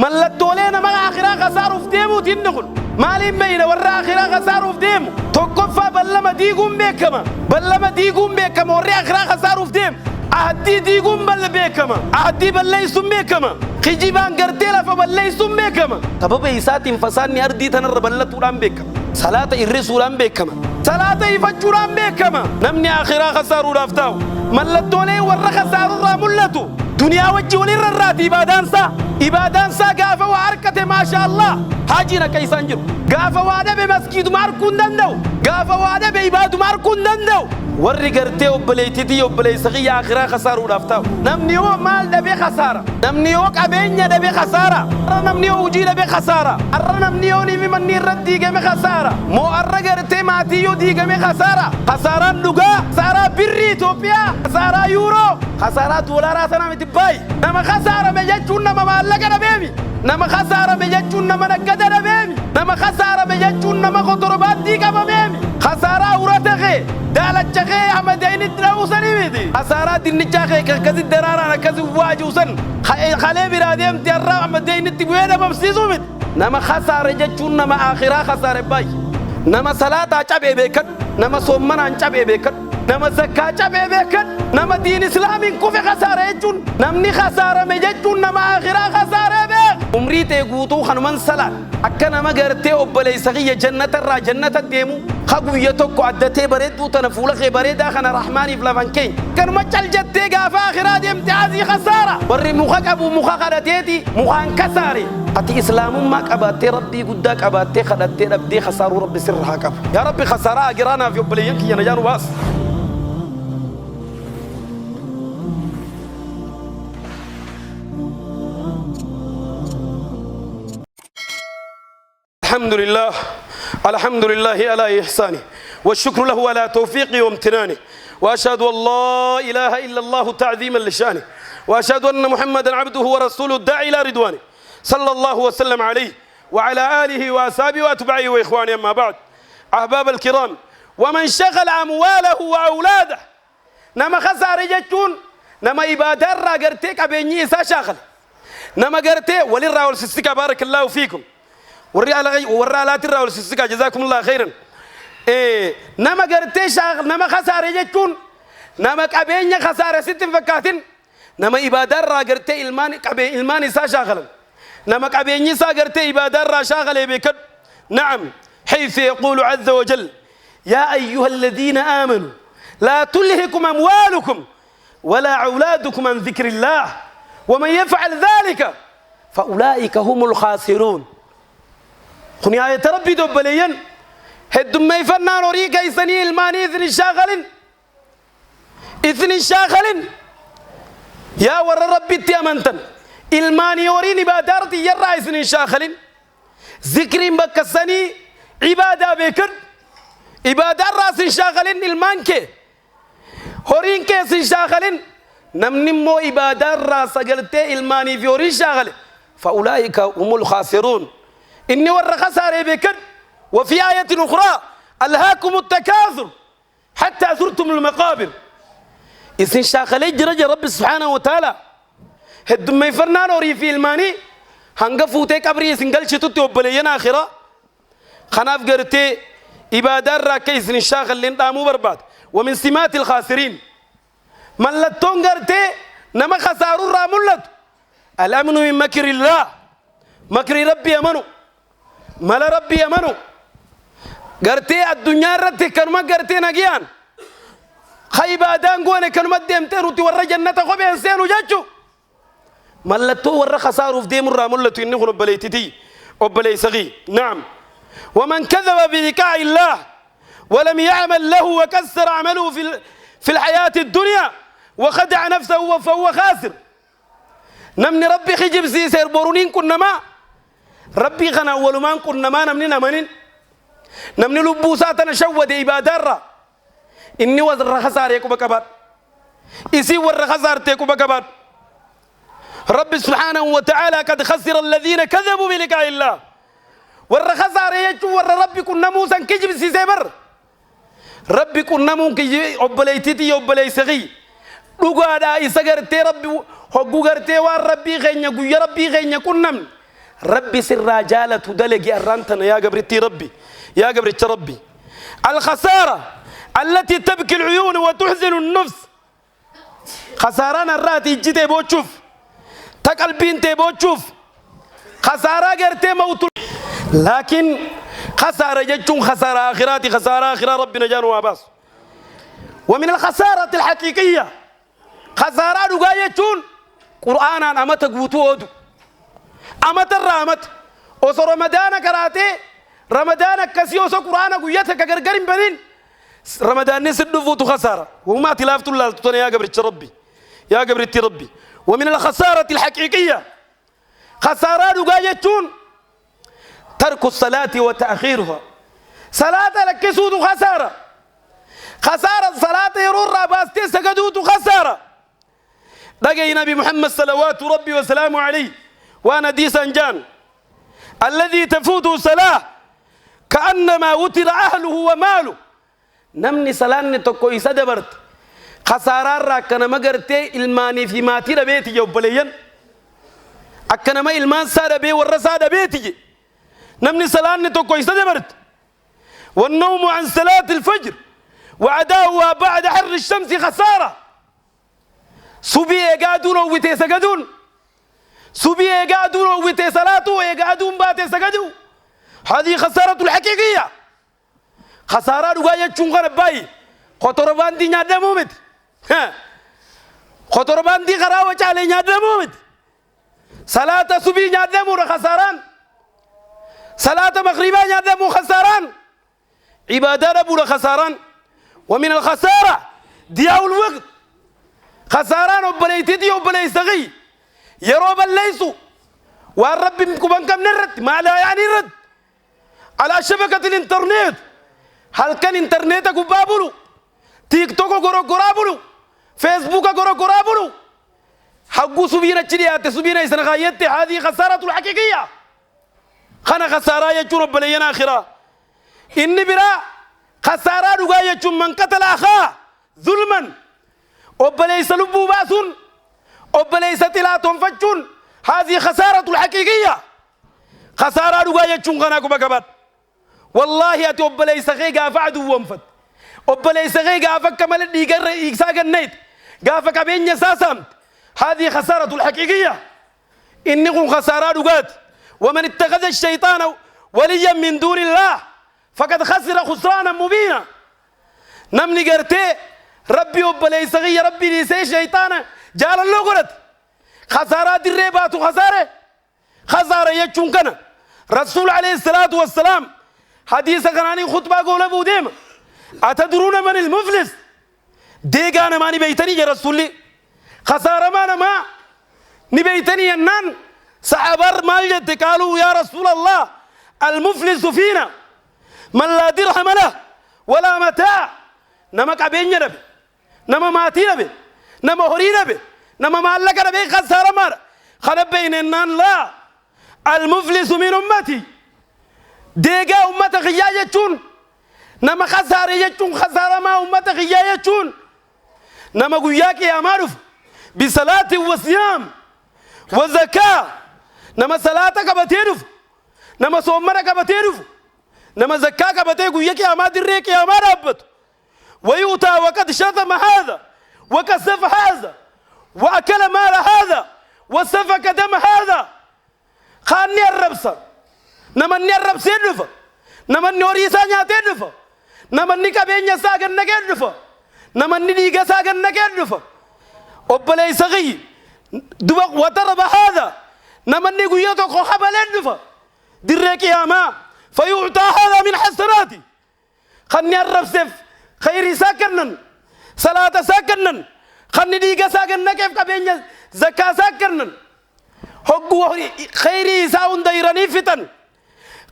ملتولينا ما آخرا خسارو في ديمو تندخل مالين بين ورا آخرا خسارو في ديمو توقفا بلما ديقوم بيكما بلما ديقوم بيكما ورا آخرا خسارو في ديم أهدي ديقوم بل بيكما أهدي بل يسم بيكما خجيبان قرتيلا فبل يسم بيكما سبب إيسات انفساني أردي تنر بلتوران بيكما صلاة الرسولان بيكما صلاة يفجران بيكما نمني آخرا خسارو رافتاو ملتولي ورا خسارو راملتو دنيا وجه ولير الرات إبادان سا قافة وعركة ما شاء الله حاجينا كيسان جرو قافة وعدا بمسكيد ماركون دندو قافة وعدا بإباد ماركون دندو ورّي قرتي وبليتي وبلي سغي آخرا خسارة ودافتاو نمني هو مال دبي خسارة نمني هو كابينيا دبي خسارة نمني هو وجي دبي خسارة نمني هو نمي مني ردي قمي خسارة مو قرتي ماتيو دي قمي خسارة خسارة نوغا خسارة بري توبيا خسارة يورو خسارة دولارات أنا متباي نما خسارة مجتشون نما مالك نبيمي نما خسارة مجتشون نما نقد نبيمي نما خسارة مجتشون نما خطربات دي كمامي خسارة ورتخي دالت شخي أحمد عين الدراوسني بدي خسارات النجاخي كذي الدرارة كذي واجوسن خلي براديم تيرا أحمد عين التبوية بمسيسو مد نما خسارة جتشون نما آخرة خسارة باي نما صلاة أشبه بكت نما صومنا أشبه بكت نما زكاة أشبه بكت نما دين إسلامي كوفي خسارة جون نمني خسارة مجتشون نما آخرة خسارة بك عمري تيغوتو خنمان صلاة أكنا ما قرتي أبلي سغية جنة الرا جنة الديمو خبوية توكو عدتي بريد وتنفولك بريد أخنا رحماني فلافنكين كان مجال جدي قاف آخرة دي امتعازي خسارة وري مخاك أبو مخاك رديتي مخان كساري أتي إسلام ماك أباتي ربي قداك أباتي خدتي ربي خسارو ربي سرها كف يا ربي خسارة أجرانا في أبلي ينكي ينجان واس الحمد لله على إحسانه والشكر له على توفيقه وامتنانه وأشهد أن لا إله إلا الله تعظيما لشانه وأشهد أن محمدا عبده ورسوله الداعي إلى رضوانه صلى الله وسلم عليه وعلى آله وأصحابه وأتباعه وإخوانه أما بعد أحباب الكرام ومن شغل أمواله وأولاده نما خسار جتون نما إبادة راقرتك أبيني إسا شاغل نما قرتي وللراول سيستك بارك الله فيكم والرالات الراول سيستك جزاكم الله خيرا نما قرتي شاغل نما خسار جتون نما أبيني خسارة ست فكاتين نما إبادة راقرتي إلمان إسا شاغل نما أبيني إسا قرتي إبادة را شاغل بكد نعم حيث يقول عز وجل يا أيها الذين آمنوا لا تلهكم أموالكم ولا أولادكم عن ذكر الله ومن يفعل ذلك فأولئك هم الخاسرون خني آية ربي دبليا هدم ما يفنان وريك إثني الماني إثني شاغل يا ور ربي تيامنتن الماني وريني بادارتي يرى إثني شاغل ذكر بكسني عبادة بكر عبادة راس شاغلين المانك هورين كيس شاغلين نمنمو عبادة راس قلتي الماني في هورين شاغل فأولئك هم الخاسرون إني ور خسارة بكر وفي آية أخرى ألهاكم التكاثر حتى زرتم المقابر إذن شاغلين جرج رب سبحانه وتعالى هدم ما يفرنان وري في الماني هنقفوتي كبري سنقل شتوتي وبلينا آخرة خناف قرتي إبادة راكيس نشاغل لين دامو برباد ومن سمات الخاسرين ملتون قرتي نما خسارو رامولت الأمن من مكر الله مكر ربي يمنو مل ربي يمنو قرتي الدنيا رتي كنما قرتي نجيان خيبادان قواني كنما ديمتي روتي ورى جنة خوبي انسانو جاتشو ملتو ورى خسارو في ديم الرامولت إنه ربليتي وبلي صغي نعم ومن كذب بلقاء الله ولم يعمل له وكسر عمله في الحياة الدنيا وخدع نفسه فهو خاسر نمني ربي خجب سيسير بورونين كنا ما ربي غنا ولمان كنا ما نمني لبوساتنا شود إبادة إني وزر خسار يكو بكبات إسي ور خسار تيكو بكبات رب سبحانه وتعالى قد خسر الذين كذبوا بلقاء الله ور خسار يجو ور ربي كنا موسى كجب سيسيبر ربي كنا مون كي أبليتي أبلي سغي لقى دا إسقرتي ربي حقوقرتي ور ربي غنيا قوي ربي غنيا كنام ربي سر جالة دلق أرانتنا يا قبرتي ربي يا قبرتي ربي. الخسارة التي تبكي العيون وتحزن النفس، خسارنا الراتي جدي بوتشوف تقلبين تي بوتشوف خسارة قرتي موت. لكن خسارة جتشون خسارة آخراتي خسارة آخرة ربنا جانوا واباس. ومن الخسارة الحقيقية خسارة رقايتشون قرآن أمت قوتود أمت الرامت وصر رمضان كراتي رمضان كسيوس قرآن قويتك قرقرين بنين رمضان نسد فوت خسارة وما تلافت الله تطني يا قبرتي ربي يا قبرتي ربي. ومن الخسارة الحقيقية خسارة رقايتشون ترك الصلاة وتأخيرها. صلاة لك سود خسارة، خسارة صلاة يرور باستي سجدوت خسارة. لقي نبي محمد صلوات ربي وسلامه عليه وانا دي سنجان الذي تفوته صلاة كأنما وتر أهله وماله. نمني صلاة تكوي سدبرت خسارة راكنا مقرتي الماني في ماتير بيتي جوبليا أكنا ما المان سادة بي والرسادة بيتي نمني صلاة تكوي سدبرت. والنوم عن صلاة الفجر وعداؤها بعد حر الشمس خسارة. سبي يقعدون ويتي سجدون سبي يقعدون ويتي صلاة ويقعدون باتي سجدوا. هذه خسارة الحقيقية. خسارة رقاية شنغر باي خطربان دي نادى مومد خطربان دي غراوة على نادى مومد. صلاة سبي نادى مور خساران، صلاة مغربا نادى مو خساران، عبادة ربو خساران. ومن الخسارة دياو الوقت خساران وبليتي دي وبليستغي يروب الليسو والرب مكبان كم نرد ما لا يعني رد على شبكة الانترنت. هل كان انترنت قبابلو تيك توك قرابلو فيسبوك قرابلو حقو سبينا تشريات سبينا يسنغايت. هذه خسارة الحقيقية. خنا خسارة يجور بلينا آخرة. إني برا خسارة رقاية من قتل أخاه ظلما وبليس لبو باسون وبليس تلاتهم فجون. هذه خسارة الحقيقية. خسارة رقاية خناكو بكبات والله أتي وبليس غيقا فعدو وانفت وبليس غيقا فكمل ديقر إيكساق النيت قافك بين يساسام. هذه خسارة الحقيقية. إنكم خسارة رقات. ومن اتخذ الشيطان وليا من دون الله فقد خسر خسرانا مبينا. نمني قرتي ربي وبليس غي ربي ليسي شيطانا جال اللغرت خسارات الريبات خسارة خسارة يجون كنا. رسول عليه الصلاة والسلام حديث كناني خطبة قول بوديم أتدرون من المفلس ديقانا ما نبيتني يا رسولي خسارة ما نبيتني ينان صحابر مال قالوا يا رسول الله المفلس فينا من لا درهم له ولا متاع. نما كابين نبي نما ماتي نبي نما هوري نبي نما مالك نبي خسارة مار خرب بين النان. لا المفلس من أمتي ديجا أمة غياية تون نما خسارة يجون خسارة ما أمة غياية تون. نما غياك يا معروف بصلاة وصيام وزكاة. نما صلاتك بتيرف نما صومك بتيرف نما زكاك بتيجو يكي أماد الريك يا أماد أبت ويؤتى وقد شتم هذا وكسف هذا وأكل مال هذا وسفك دم هذا. خاني الربصة نمني الربصة يدفع نمني أوريسا نياتي يدفع نمني كبين يساقن نك يدفع نمني ديجا ساقن نك يدفع. أبلي سغي دوق وترب هذا نمني قيادك خبل يدفع دريك يا ما فيعطى هذا من حسناتي. خني الربصة خيري ساكنن صلاة ساكنن خني ديجا ساقن نك كيف كبين زكاة ساكنن هو خيري ساون دايراني فتن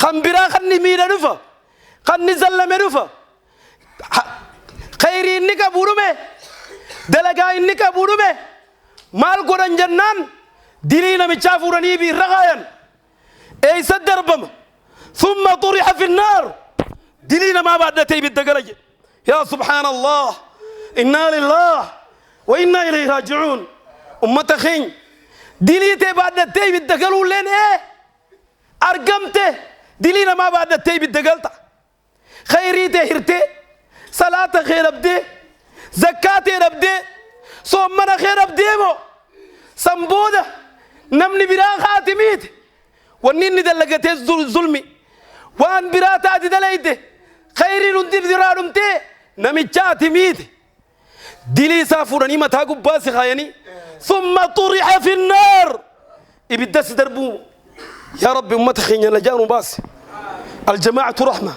خنبرا خني ميرا نفا خني زلمة نفا خيري إنك بورمه دلقا إنك بورمه مال قران جنان دلينا متشافوراني برغايا أي سدربم ثم طرح في النار دلينا ما بعد تيب الدقرج. يا سبحان الله إنا لله وإنا إليه راجعون. أمة خين دليتي بعد تيب الدقلون لين إيه دلينا ما بعد التيب الدقلتا خيري تهرتي صلاة خير أبدي زكاة أبدي صومنا خير أبدي مو سمبودة نمني برا خاتميت ونين دلقت الظلمي وان برا تاتي دليته خيري نندي برارمتي نمي خاتميت دلي سافرني متى قباس خايني ثم طرح في النار إبدس دربو يا رب أمتي خينا لجانو باس الجماعة رحمة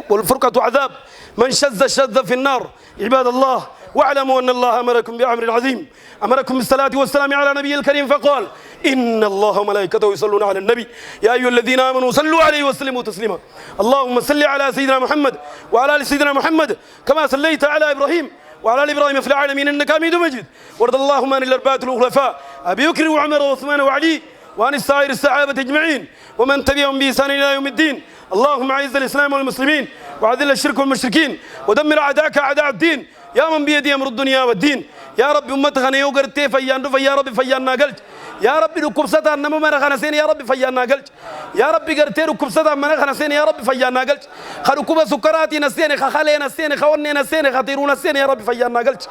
والفرقة عذاب من شذ في النار عباد الله واعلموا أن الله أمركم بأمر عظيم أمركم بالصلاة والسلام على نبي الكريم فقال إن الله وملائكته يصلون على النبي يا أيها الذين آمنوا صلوا عليه وسلموا تسليما اللهم صل على سيدنا محمد وعلى آل سيدنا محمد كما صليت على إبراهيم وعلى آل إبراهيم في العالمين إنك حميد مجيد وارض اللهم عن الأربعة الخلفاء أبي بكر وعمر وعثمان وعلي وعن السائر الصحابة أجمعين ومن تبعهم بإحسان إلى يوم الدين اللهم أعز الإسلام والمسلمين وأذل الشرك والمشركين ودمر أعداءك أعداء الدين يا من بيده أمر الدنيا والدين يا رب أمتك أنا يوغرتي فيان يا رب فيان ناقلت يا رب ركوبستا نما من خنسين يا رب فيان ناقلت يا رب غرتي ركوبستا من خنسين يا رب فيان ناقلت خركوب سكراتي نسين خخالي نسين خوني نسين خطيرون نسين يا رب فيان ناقلت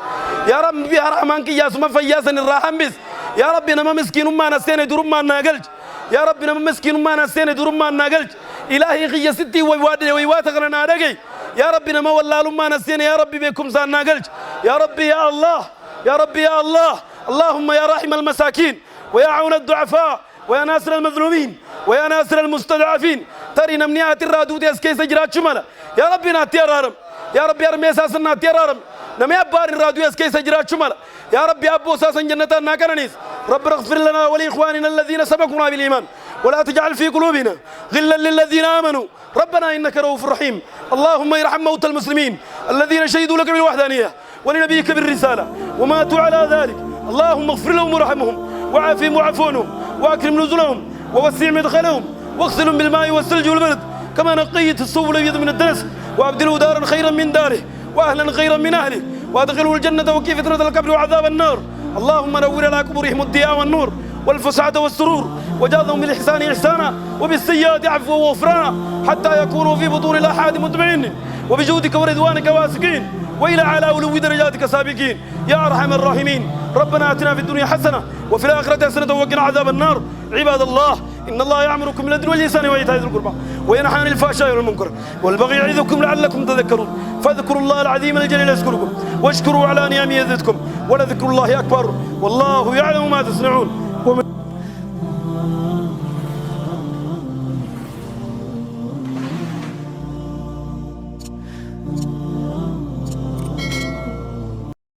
يا رب بهرمانك يا سما فياسن الرحم بس يا رب نما مسكين ما نسين درم ما ناقلت يا رب نما مسكين ما نسين درم ما ناقلت إلهي خي ستي ويوات غرنا رجي يا رب نما والله لما نسين يا رب بكم زان ناقلت يا رب يا الله يا رب يا الله اللهم يا رحم المساكين ويا عون الضعفاء ويا ناصر المظلومين ويا ناصر المستضعفين ترى نمنيات الرادود اسكي سجرات شمال يا رب ناتي رارم يا رب يا رمي اساس ناتي رارم نمي ابار الرادود اسكي سجرات شمال يا رب يا ابو اساس جنة ناكرنيس رب اغفر لنا ولاخواننا الذين سبقونا بالايمان ولا تجعل في قلوبنا غلا للذين امنوا ربنا انك رؤوف رحيم اللهم ارحم موتى المسلمين الذين شهدوا لك بالوحدانيه ولنبيك بالرساله وماتوا على ذلك اللهم اغفر لهم وارحمهم وعافهم وعفو عنهم واكرم نزلهم ووسع مدخلهم واغسلهم بالماء والثلج والبرد كما نقيت الصوف الابيض من الدنس وابدله دارا خيرا من داره واهلا خيرا من اهله وادخله الجنه وقي فتنه القبر وعذاب النار اللهم نور على قبورهم الضياء والنور والفسعة والسرور وجازهم بالإحسان إحسانا وبالسيئات عفوا وغفرانا حتى يكونوا في بطون الأحاد مطمئنين وبجودك ورضوانك واثقين وإلى على علو درجاتك سابقين يا أرحم الراحمين ربنا آتنا في الدنيا حسنة وفي الآخرة حسنة وقنا عذاب النار عباد الله إن الله يأمركم بالعدل والإحسان وإيتاء ذي القربى وينهى عن الفحشاء والمنكر والبغي يعظكم لعلكم تذكرون فاذكروا الله العظيم الجليل يذكركم واشكروا على نعمه يزدكم ولذكر الله أكبر والله يعلم ما تصنعون